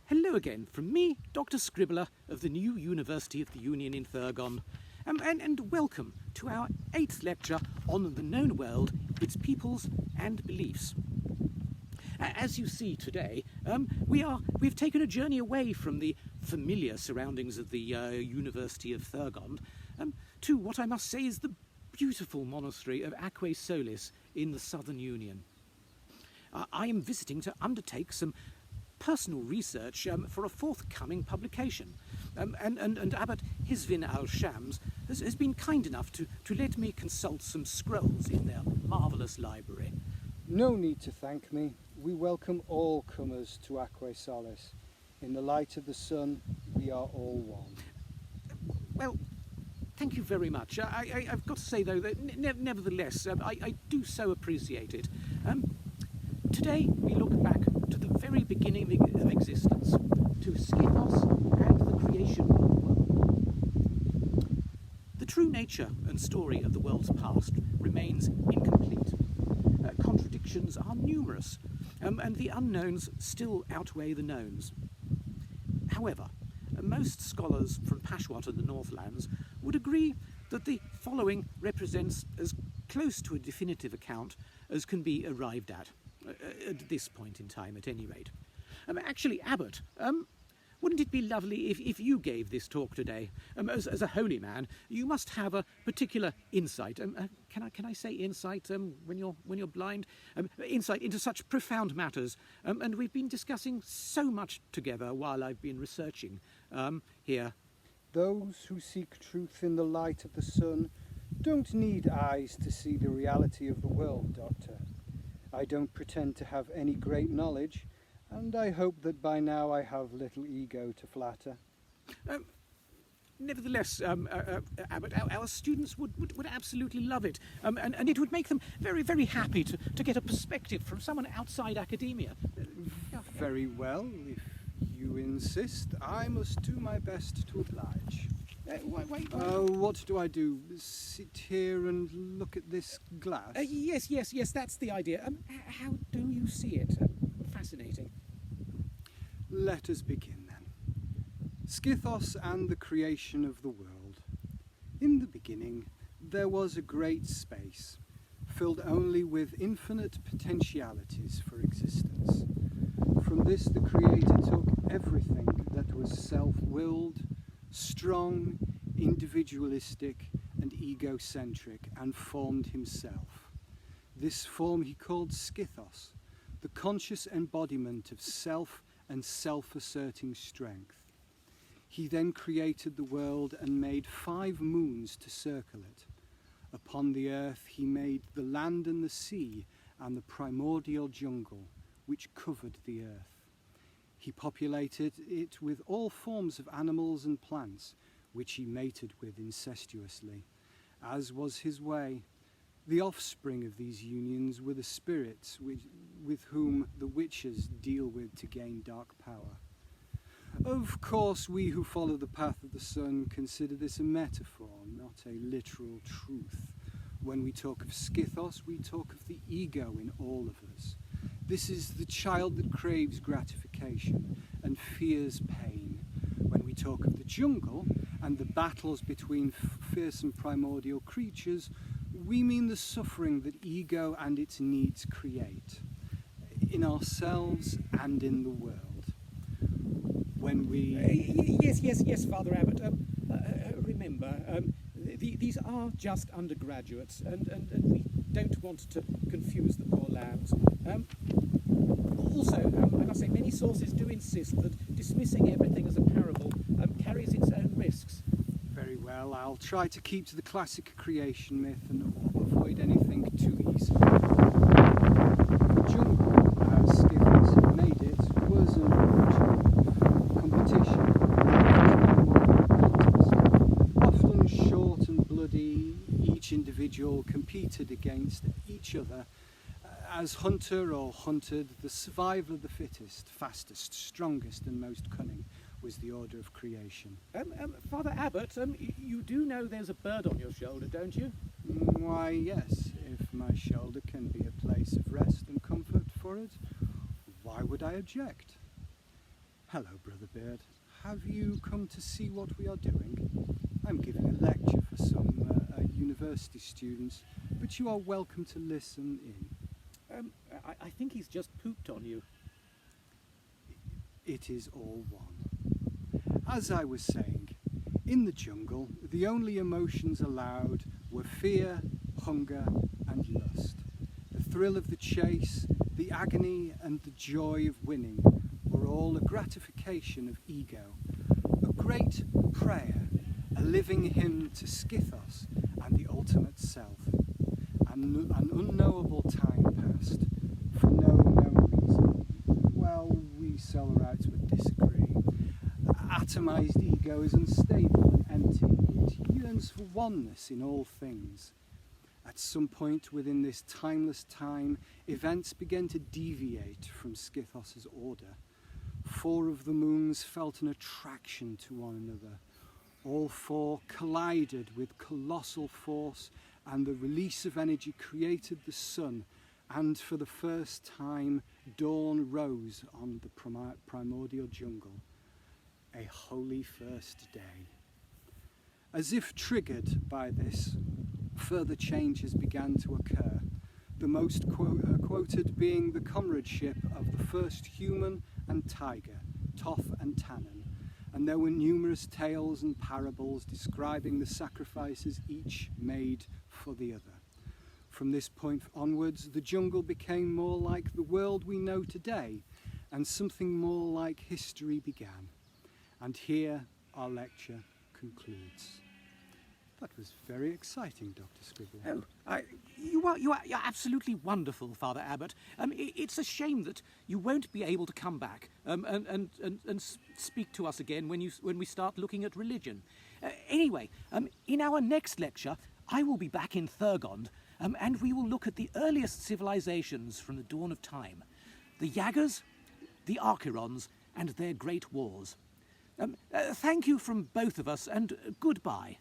Hello again from me, Dr. Scribbler of the new University of the Union in Thurgon, and welcome to our 8th lecture on the known world, its peoples and beliefs. As you see today, we've taken a journey away from the familiar surroundings of the University of Thurgon to what I must say is the beautiful monastery of Outweighs Solis in the Southern Union. I am visiting to undertake some personal research for a forthcoming publication, and Abbot Hisvin al-Shams has been kind enough to let me consult some scrolls in their marvellous library. No need to thank me. We welcome all comers to Outweighs Solis. In the light of the sun, we are all one. Well, thank you very much. I've got to say, though, that nevertheless, I do so appreciate it. Today, we look back to the very beginning of existence, to Scithos and the creation of the world. The true nature and story of the world's past remains incomplete. Contradictions are numerous, and the unknowns still outweigh the knowns. However, most scholars from Pashwar to the Northlands would agree that the following represents as close to a definitive account as can be arrived at this point in time, at any rate. Actually, Abbot, wouldn't it be lovely if you gave this talk today? As a holy man, you must have a particular insight. Can I say insight when you're blind? Insight into such profound matters. And we've been discussing so much together while I've been researching here. Those who seek truth in the light of the sun don't need eyes to see the reality of the world, Doctor. I don't pretend to have any great knowledge, and I hope that by now I have little ego to flatter. Nevertheless, Abbot, our students would absolutely love it, and it would make them very, very happy to get a perspective from someone outside academia. Very well, if you insist, I must do my best to oblige. Wait. What do I do? Sit here and look at this glass? Yes, that's the idea. How do you see it? Fascinating. Let us begin then. Scithos and the creation of the world. In the beginning, there was a great space, filled only with infinite potentialities for existence. From this, the Creator took everything that was self-willed, strong, individualistic, and egocentric, and formed himself. This form he called Scithos, the conscious embodiment of self and self-asserting strength. He then created the world and made 5 moons to circle it. Upon the earth he made the land and the sea and the primordial jungle, which covered the earth. He populated it with all forms of animals and plants, which he mated with incestuously. As was his way, the offspring of these unions were the spirits with whom the witches deal with to gain dark power. Of course, we who follow the path of the sun consider this a metaphor, not a literal truth. When we talk of Scithos, we talk of the ego in all of us. This is the child that craves gratification and fears pain. When we talk of the jungle and the battles between fearsome primordial creatures, we mean the suffering that ego and its needs create, in ourselves and in the world. When we... Yes, Father Abbot. Remember, these are just undergraduates, and we don't want to confuse the poor lambs. Also, I must say, many sources do insist that dismissing everything as a parable carries its own risks. Very well, I'll try to keep to the classic creation myth and avoid anything too easy. The jungle, as Scithos made it, was an orgy, competition, contest. Often short and bloody, each individual competed against each other. As hunter or hunted, the survival of the fittest, fastest, strongest and most cunning was the order of creation. Father Abbot, you do know there's a bird on your shoulder, don't you? Why, yes. If my shoulder can be a place of rest and comfort for it, why would I object? Hello, Brother Beard. Have you come to see what we are doing? I'm giving a lecture for some university students, but you are welcome to listen in. I think he's just pooped on you. It is all one. As I was saying, in the jungle, the only emotions allowed were fear, hunger, and lust. The thrill of the chase, the agony, and the joy of winning were all a gratification of ego, a great prayer, a living hymn to Scithos and the ultimate self. An unknowable time passed, for no known reason. Well, we Solarites would disagree. Atomized ego is unstable and empty. It yearns for oneness in all things. At some point within this timeless time, events began to deviate from Scithos' order. 4 of the moons felt an attraction to one another. All 4 collided with colossal force, and the release of energy created the sun, and for the first time, dawn rose on the primordial jungle. A holy first day. As if triggered by this, further changes began to occur, the most quoted being the comradeship of the first human and tiger, Toph and Tannin, and there were numerous tales and parables describing the sacrifices each made for the other. From this point onwards, the jungle became more like the world we know today, and something more like history began. And here our lecture concludes. That was very exciting, Dr. Scribble. Oh, you're absolutely wonderful, Father Abbot. It's a shame that you won't be able to come back and speak to us again when we start looking at religion. Anyway, in our next lecture, I will be back in Thurgond, and we will look at the earliest civilizations from the dawn of time: the Yaggers, the Archirons, and their great wars. Thank you from both of us, and goodbye.